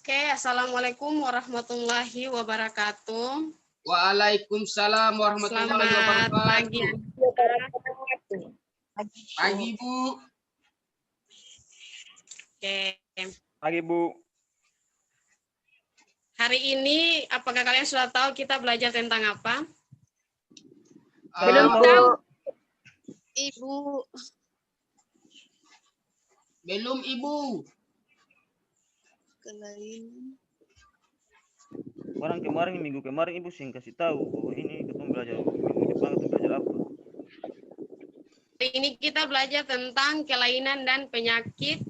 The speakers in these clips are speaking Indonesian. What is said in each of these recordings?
Oke, Assalamualaikum warahmatullahi wabarakatuh. Waalaikumsalam warahmatullahi Selamat pagi. wabarakatuh. Pagi, Bu. Oke. Pagi, Bu. Hari ini, apakah kalian sudah tahu kita belajar tentang apa? Belum tahu. Ibu. Belum, Ibu. Orang kemarin, minggu kemarin Ibu sih kasih tahu bahwa ini kita belajar minggu depan kita belajar apa. Hari ini kita belajar tentang kelainan dan penyakit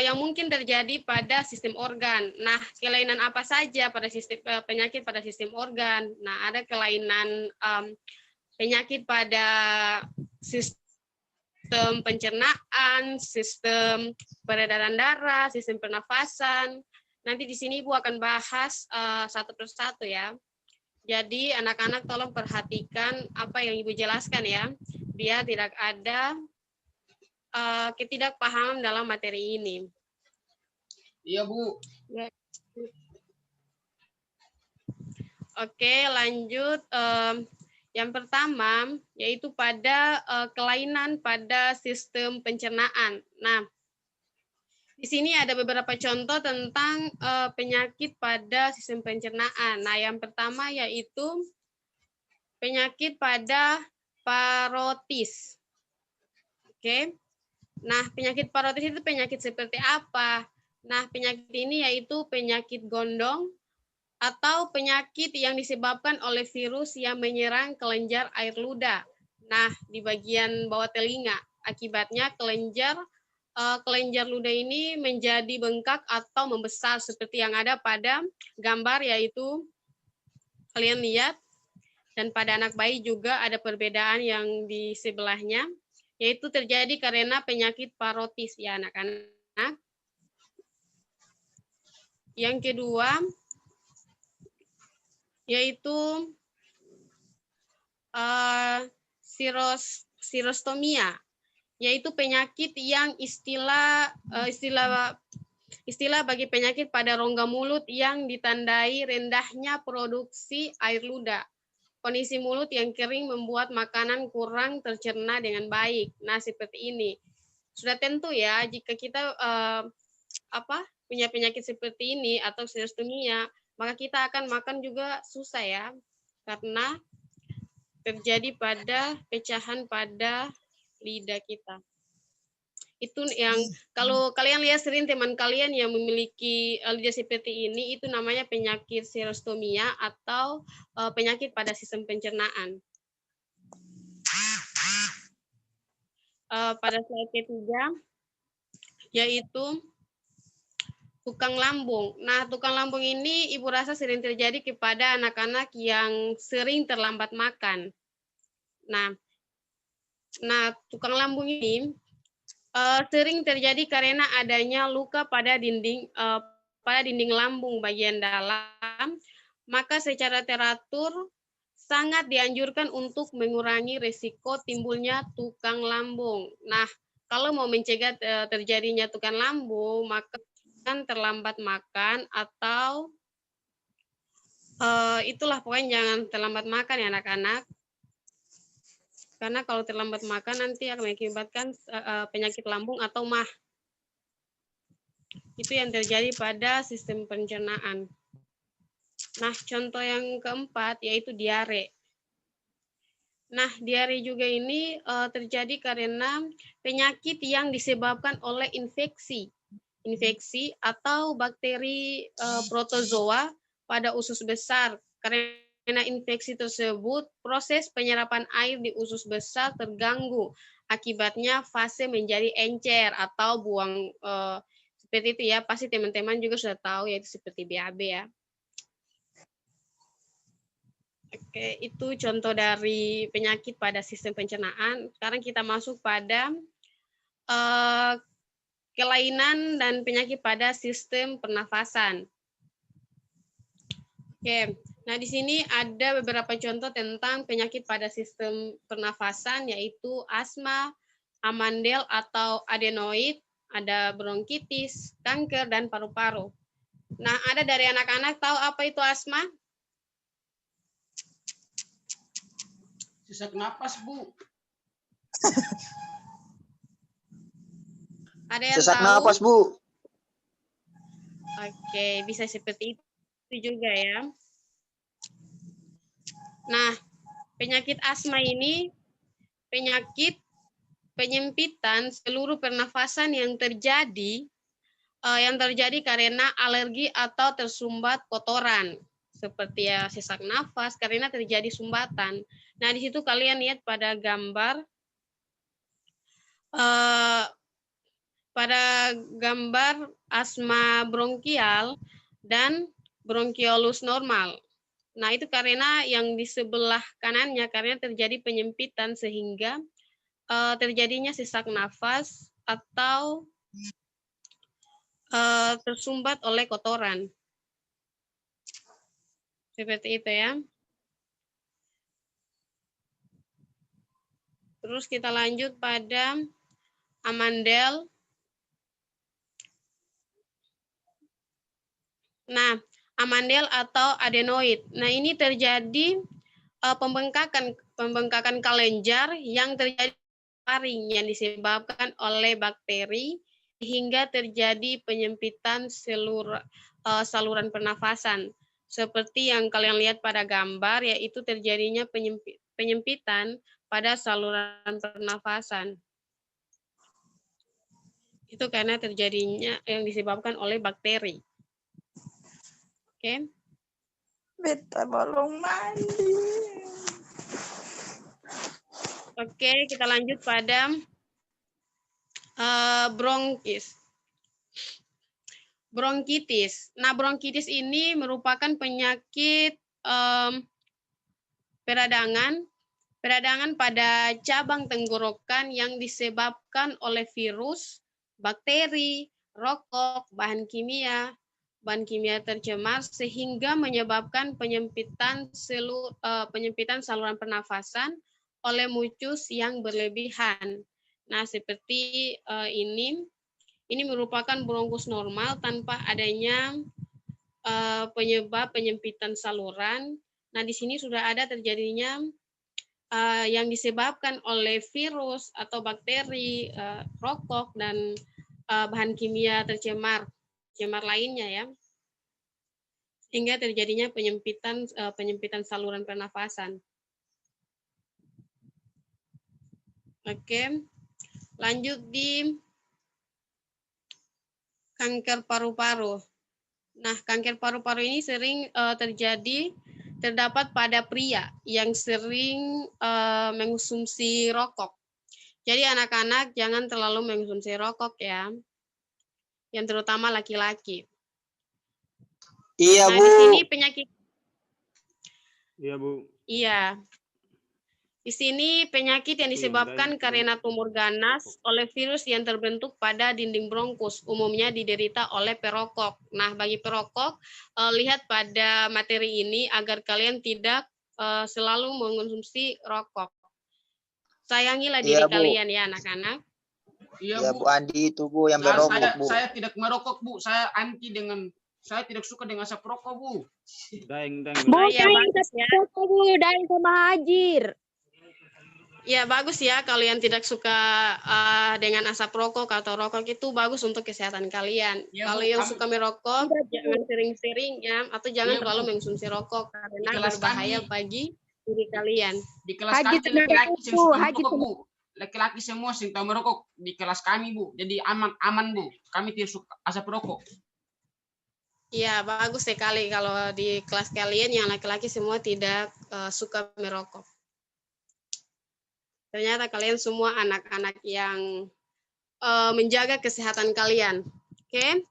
yang mungkin terjadi pada sistem organ. Nah, kelainan apa saja pada sistem penyakit pada sistem organ? Nah, ada kelainan penyakit pada sistem pencernaan, sistem peredaran darah, sistem pernafasan. Nanti di sini Ibu akan bahas satu persatu ya. Jadi anak-anak tolong perhatikan apa yang Ibu jelaskan ya. Biar tidak ada ketidakpahaman dalam materi ini. Iya, Bu. Ya. Oke, lanjut. Yang pertama yaitu pada kelainan pada sistem pencernaan. Nah, di sini ada beberapa contoh tentang penyakit pada sistem pencernaan. Nah, yang pertama yaitu penyakit pada parotis. Oke. Nah, penyakit parotis itu penyakit seperti apa? Nah, penyakit ini yaitu penyakit gondong atau penyakit yang disebabkan oleh virus yang menyerang kelenjar air ludah. Nah, di bagian bawah telinga. Akibatnya kelenjar ludah ini menjadi bengkak atau membesar seperti yang ada pada gambar, yaitu kalian lihat. Dan pada anak bayi juga ada perbedaan yang di sebelahnya, yaitu terjadi karena penyakit parotis ya anak-anak. Yang kedua yaitu sirostomia, yaitu penyakit yang istilah bagi penyakit pada rongga mulut yang ditandai rendahnya produksi air ludah. Kondisi mulut yang kering membuat makanan kurang tercerna dengan baik. Nah, seperti ini. Sudah tentu ya jika kita punya penyakit seperti ini atau sirostomia, maka kita akan makan juga susah ya, karena terjadi pada pecahan pada lidah kita. Itu yang kalau kalian lihat sering teman kalian yang memiliki lidah seperti ini, itu namanya penyakit sirostomia atau penyakit pada sistem pencernaan. Pada slide ketiga, yaitu tukang lambung. Nah, tukang lambung ini Ibu rasa sering terjadi kepada anak-anak yang sering terlambat makan. Nah, tukang lambung ini sering terjadi karena adanya luka pada dinding lambung bagian dalam. Maka secara teratur sangat dianjurkan untuk mengurangi risiko timbulnya tukang lambung. Nah, kalau mau mencegah terjadinya tukang lambung, maka terlambat makan atau itulah pokoknya jangan terlambat makan ya anak-anak, karena kalau terlambat makan nanti akan mengakibatkan penyakit lambung atau MAH. Itu yang terjadi pada sistem pencernaan. Nah, contoh yang keempat yaitu diare. Nah, diare juga ini terjadi karena penyakit yang disebabkan oleh infeksi atau bakteri protozoa pada usus besar. Karena infeksi tersebut, proses penyerapan air di usus besar terganggu. Akibatnya fase menjadi encer atau buang seperti itu ya. Pasti teman-teman juga sudah tahu, yaitu seperti BAB ya. Oke, itu contoh dari penyakit pada sistem pencernaan. Sekarang kita masuk pada kelainan dan penyakit pada sistem pernafasan. Oke, nah di sini ada beberapa contoh tentang penyakit pada sistem pernafasan, yaitu asma, amandel atau adenoid, ada bronkitis, kanker, dan paru-paru. Nah, ada dari anak-anak tahu apa itu asma? Sesak napas, Bu. Ada yang Sesak tahu? napas, Bu. Oke, bisa seperti itu juga ya. Nah, penyakit asma ini penyakit penyempitan seluruh pernafasan yang terjadi karena alergi atau tersumbat kotoran seperti ya sesak nafas karena terjadi sumbatan. Nah, di situ kalian lihat pada gambar asma bronkial dan bronkiolus normal. Nah, itu karena yang di sebelah kanannya karena terjadi penyempitan sehingga terjadinya sesak nafas atau tersumbat oleh kotoran. Seperti itu ya. Terus kita lanjut pada amandel. Nah, amandel atau adenoid. Nah, ini terjadi pembengkakan kelenjar yang terjadi paring yang disebabkan oleh bakteri hingga terjadi penyempitan saluran pernafasan. Seperti yang kalian lihat pada gambar, yaitu terjadinya penyempitan pada saluran pernafasan. Itu karena terjadinya yang disebabkan oleh bakteri. Oke. Beta belum mandi. Oke, kita lanjut pada bronkitis. Nah, bronkitis ini merupakan penyakit peradangan pada cabang tenggorokan yang disebabkan oleh virus, bakteri, rokok, bahan kimia tercemar sehingga menyebabkan penyempitan saluran pernafasan oleh mucus yang berlebihan. Nah, seperti ini merupakan bronkus normal tanpa adanya penyebab penyempitan saluran. Nah, di sini sudah ada terjadinya yang disebabkan oleh virus atau bakteri, rokok, dan bahan kimia tercemar lainnya ya, sehingga terjadinya penyempitan saluran pernafasan. Oke, lanjut di kanker paru-paru. Nah, kanker paru-paru ini sering terdapat pada pria yang sering mengonsumsi rokok. Jadi anak-anak jangan terlalu mengonsumsi rokok ya, yang terutama laki-laki. Iya, Nah, Bu. di sini penyakit. Iya, Bu. Iya. Di sini penyakit yang disebabkan karena tumor ganas oleh virus yang terbentuk pada dinding bronkus, umumnya diderita oleh perokok. Nah, bagi perokok, lihat pada materi ini agar kalian tidak selalu mengonsumsi rokok. Sayangilah diri kalian ya, anak-anak. Iya, Bu Andi itu, Bu, yang berokok, Bu. Saya tidak merokok, Bu. Saya tidak suka dengan asap rokok, Bu. Daeng. Bu, Ya, bagus ya. Bu, Daeng sama Hajir. Ya, bagus ya kalian tidak suka dengan asap rokok atau rokok, itu bagus untuk kesehatan kalian. Ya, kalau Bu, yang suka merokok, jangan sering-sering ya, atau jangan Iya, terlalu Bu. mengonsumsi rokok karena Di kelas berbahaya kami. bagi diri kalian. Di kelas Haji kami laki-laki yang suka Haji merokok, Bu. Laki-laki semua yang tahu merokok di kelas kami, Bu. Jadi aman, Bu. Kami tidak suka asap rokok. Iya, bagus sekali kalau di kelas kalian yang laki-laki semua tidak suka merokok. Ternyata kalian semua anak-anak yang menjaga kesehatan kalian. Oke?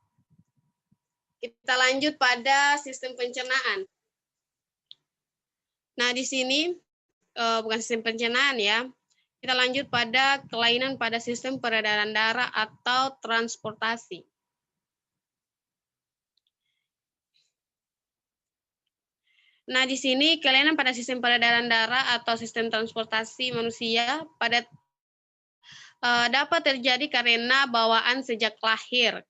Kita lanjut pada sistem pencernaan. Nah, di sini bukan sistem pencernaan ya. Kita lanjut pada kelainan pada sistem peredaran darah atau transportasi. Nah, di sini kelainan pada sistem peredaran darah atau sistem transportasi manusia dapat terjadi karena bawaan sejak lahir.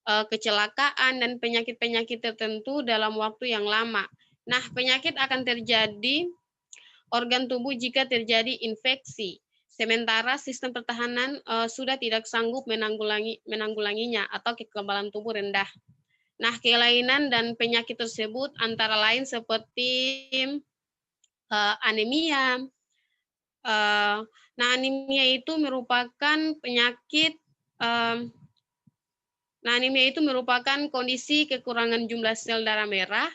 kecelakaan, dan penyakit-penyakit tertentu dalam waktu yang lama. Nah, penyakit akan terjadi organ tubuh jika terjadi infeksi, sementara sistem pertahanan sudah tidak sanggup menanggulanginya atau kekebalan tubuh rendah. Nah, kelainan dan penyakit tersebut antara lain seperti anemia. Nah, anemia itu merupakan penyakit. Nah, anemia itu merupakan kondisi kekurangan jumlah sel darah merah,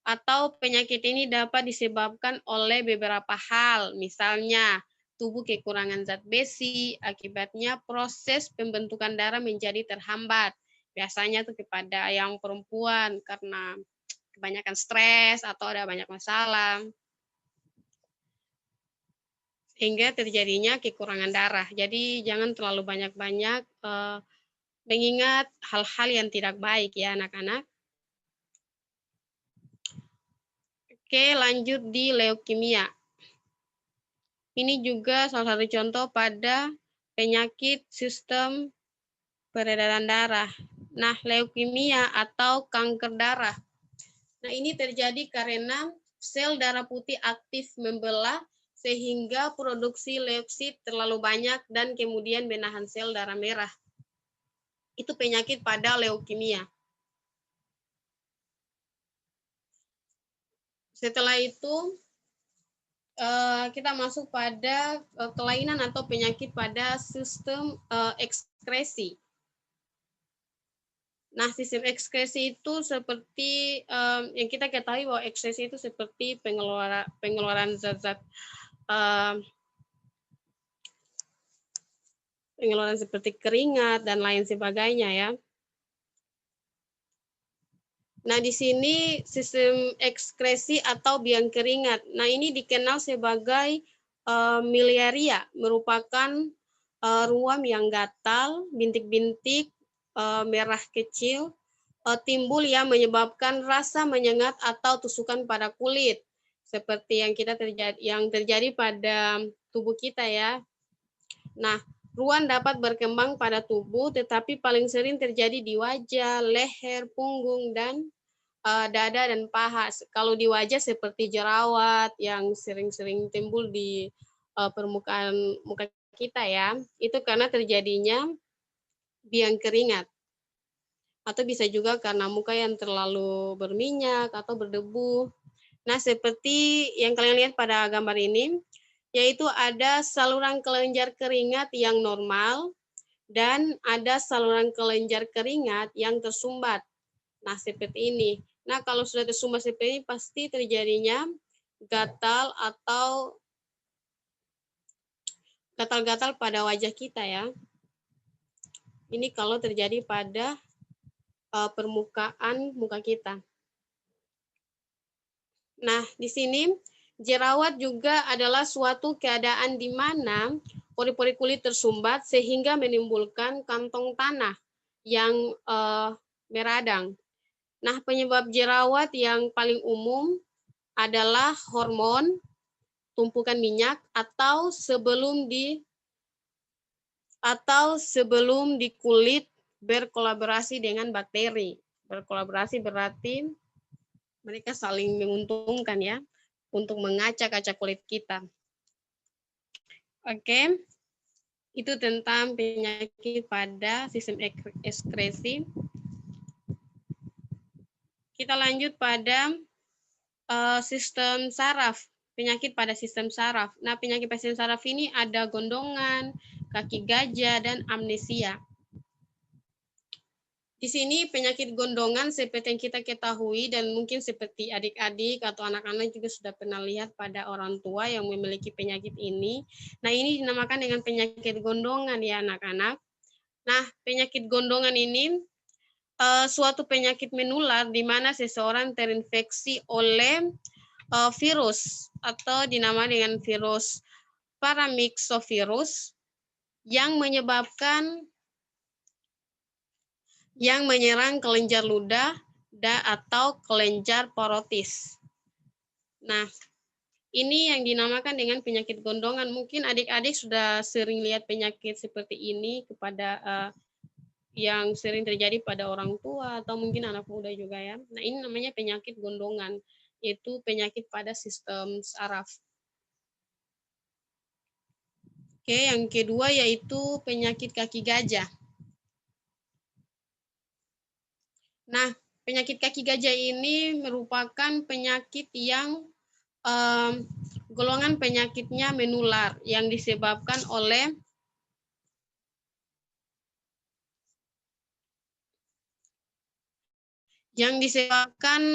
atau penyakit ini dapat disebabkan oleh beberapa hal, misalnya tubuh kekurangan zat besi, akibatnya proses pembentukan darah menjadi terhambat. Biasanya tuh kepada yang perempuan karena kebanyakan stres atau ada banyak masalah, sehingga terjadinya kekurangan darah. Jadi jangan terlalu banyak-banyak mengingat hal-hal yang tidak baik ya anak-anak. Oke, lanjut di leukemia. Ini juga salah satu contoh pada penyakit sistem peredaran darah. Nah, leukemia atau kanker darah. Nah, ini terjadi karena sel darah putih aktif membelah sehingga produksi leuksit terlalu banyak dan kemudian menahan sel darah merah. Itu penyakit pada leukemia. Setelah itu, kita masuk pada kelainan atau penyakit pada sistem ekskresi. Nah, sistem ekskresi itu seperti yang kita ketahui bahwa ekskresi itu seperti pengeluaran zat-zat pengeluaran seperti keringat dan lain sebagainya ya. Nah, di sini sistem ekskresi atau biang keringat. Nah, ini dikenal sebagai miliaria, merupakan ruam yang gatal, bintik-bintik merah kecil, timbul yang menyebabkan rasa menyengat atau tusukan pada kulit, seperti yang terjadi pada tubuh kita ya. Nah, ruam dapat berkembang pada tubuh, tetapi paling sering terjadi di wajah, leher, punggung, dan dada dan paha. Kalau di wajah seperti jerawat yang sering-sering timbul di permukaan muka kita ya, itu karena terjadinya biang keringat. Atau bisa juga karena muka yang terlalu berminyak atau berdebu. Nah, seperti yang kalian lihat pada gambar ini, yaitu ada saluran kelenjar keringat yang normal dan ada saluran kelenjar keringat yang tersumbat. Nah, seperti ini. Nah, kalau sudah tersumbat seperti ini, pasti terjadinya gatal atau gatal-gatal pada wajah kita ya. Ini kalau terjadi pada permukaan muka kita. Nah, di sini jerawat juga adalah suatu keadaan di mana pori-pori kulit tersumbat sehingga menimbulkan kantong tanah yang meradang. Nah, penyebab jerawat yang paling umum adalah hormon, tumpukan minyak, atau sebelum di kulit berkolaborasi dengan bakteri. Berkolaborasi berarti mereka saling menguntungkan ya untuk mengacak-acak kulit kita. Oke. Itu tentang penyakit pada sistem ekskresi. Kita lanjut pada sistem saraf, penyakit pada sistem saraf. Nah, penyakit pada sistem saraf ini ada gondongan, kaki gajah, dan amnesia. Di sini penyakit gondongan seperti yang kita ketahui dan mungkin seperti adik-adik atau anak-anak juga sudah pernah lihat pada orang tua yang memiliki penyakit ini. Nah, ini dinamakan dengan penyakit gondongan ya anak-anak. Nah, penyakit gondongan ini suatu penyakit menular di mana seseorang terinfeksi oleh virus atau dinamakan dengan virus paramyxovirus yang menyerang kelenjar ludah atau kelenjar parotis. Nah, ini yang dinamakan dengan penyakit gondongan. Mungkin adik-adik sudah sering lihat penyakit seperti ini kepada yang sering terjadi pada orang tua atau mungkin anak muda juga ya. Nah, ini namanya penyakit gondongan, yaitu penyakit pada sistem saraf. Oke, yang kedua yaitu penyakit kaki gajah. Nah, penyakit kaki gajah ini merupakan penyakit yang golongan penyakitnya menular yang disebabkan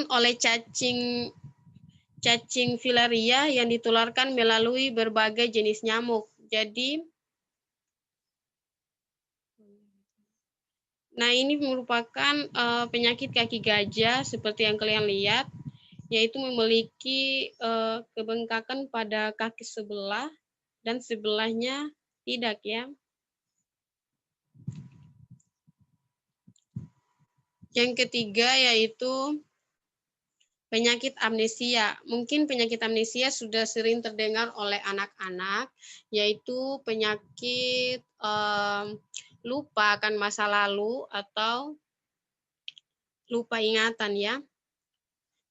oleh cacing filaria yang ditularkan melalui berbagai jenis nyamuk. Jadi, nah ini merupakan penyakit kaki gajah seperti yang kalian lihat, yaitu memiliki kebengkakan pada kaki sebelah dan sebelahnya tidak ya. Yang ketiga yaitu penyakit amnesia. Mungkin penyakit amnesia sudah sering terdengar oleh anak-anak, yaitu penyakit lupa akan masa lalu atau lupa ingatan ya.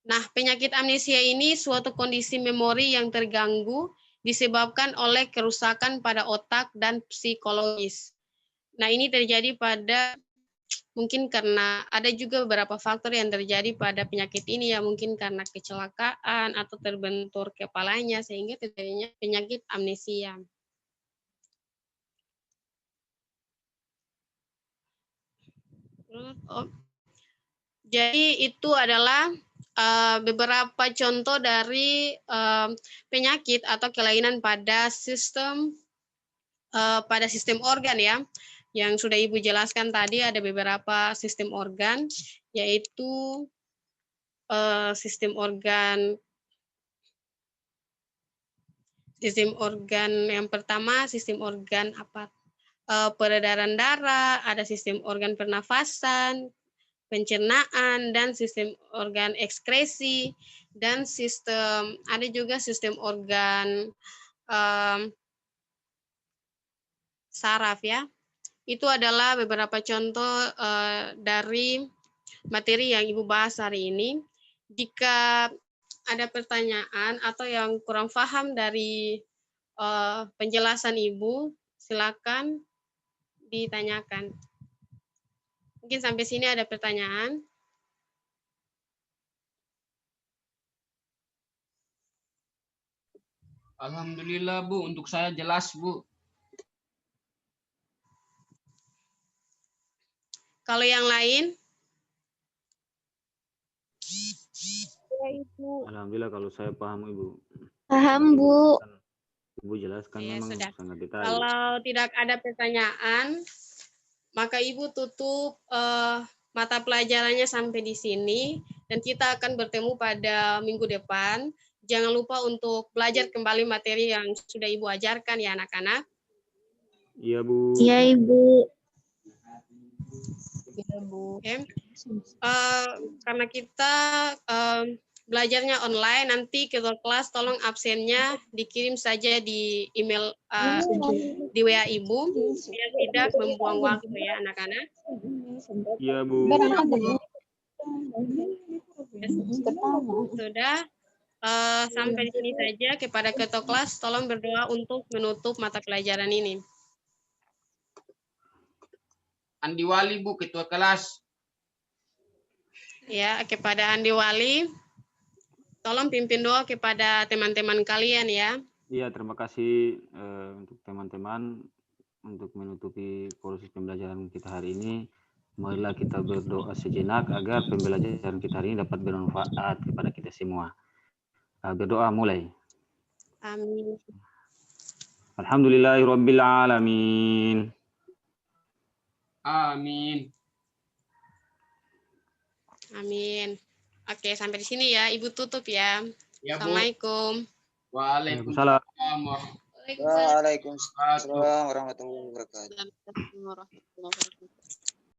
Nah, penyakit amnesia ini suatu kondisi memori yang terganggu disebabkan oleh kerusakan pada otak dan psikologis. Nah, ini terjadi pada mungkin karena ada juga beberapa faktor yang terjadi pada penyakit ini ya, mungkin karena kecelakaan atau terbentur kepalanya sehingga terjadinya penyakit amnesia. Jadi itu adalah beberapa contoh dari penyakit atau kelainan pada sistem organ ya. Yang sudah Ibu jelaskan tadi ada beberapa sistem organ, yaitu sistem organ yang pertama, sistem organ peredaran darah, ada sistem organ pernafasan, pencernaan, dan sistem organ ekskresi, dan ada juga sistem organ saraf ya. Itu adalah beberapa contoh dari materi yang Ibu bahas hari ini. Jika ada pertanyaan atau yang kurang paham dari penjelasan Ibu, silakan ditanyakan. Mungkin sampai sini ada pertanyaan. Alhamdulillah Bu, untuk saya jelas Bu. Kalau yang lain? Ya, Ibu. Alhamdulillah kalau saya paham Ibu. Paham, Bu. Ibu jelaskan Ya, memang sudah. sangat detail. Kalau tidak ada pertanyaan, maka Ibu tutup mata pelajarannya sampai di sini, dan kita akan bertemu pada minggu depan. Jangan lupa untuk belajar kembali materi yang sudah Ibu ajarkan ya anak-anak. Iya Bu. Iya, Ibu. Iya, Bu. Okay. Karena kita belajarnya online, nanti ketua kelas tolong absennya dikirim saja di email di WA Ibu, biar tidak membuang waktu ya anak-anak. Iya Bu. Sudah, sampai di sini saja. Kepada ketua kelas tolong berdoa untuk menutup mata pelajaran ini. Andi Wali Bu, ketua kelas. Ya, kepada Andi Wali, tolong pimpin doa kepada teman-teman kalian ya. Iya, terima kasih untuk teman-teman untuk menutupi proses pembelajaran kita hari ini. Marilah kita berdoa sejenak agar pembelajaran kita hari ini dapat bermanfaat kepada kita semua. Berdoa mulai. Amin. Alhamdulillahirabbil alamin. Amin. Amin. Oke, sampai di sini ya. Ibu tutup ya. Ya, Bu. Assalamualaikum. Waalaikumsalam. Waalaikumsalam warahmatullahi wabarakatuh. Waalaikumsalam warahmatullahi wabarakatuh.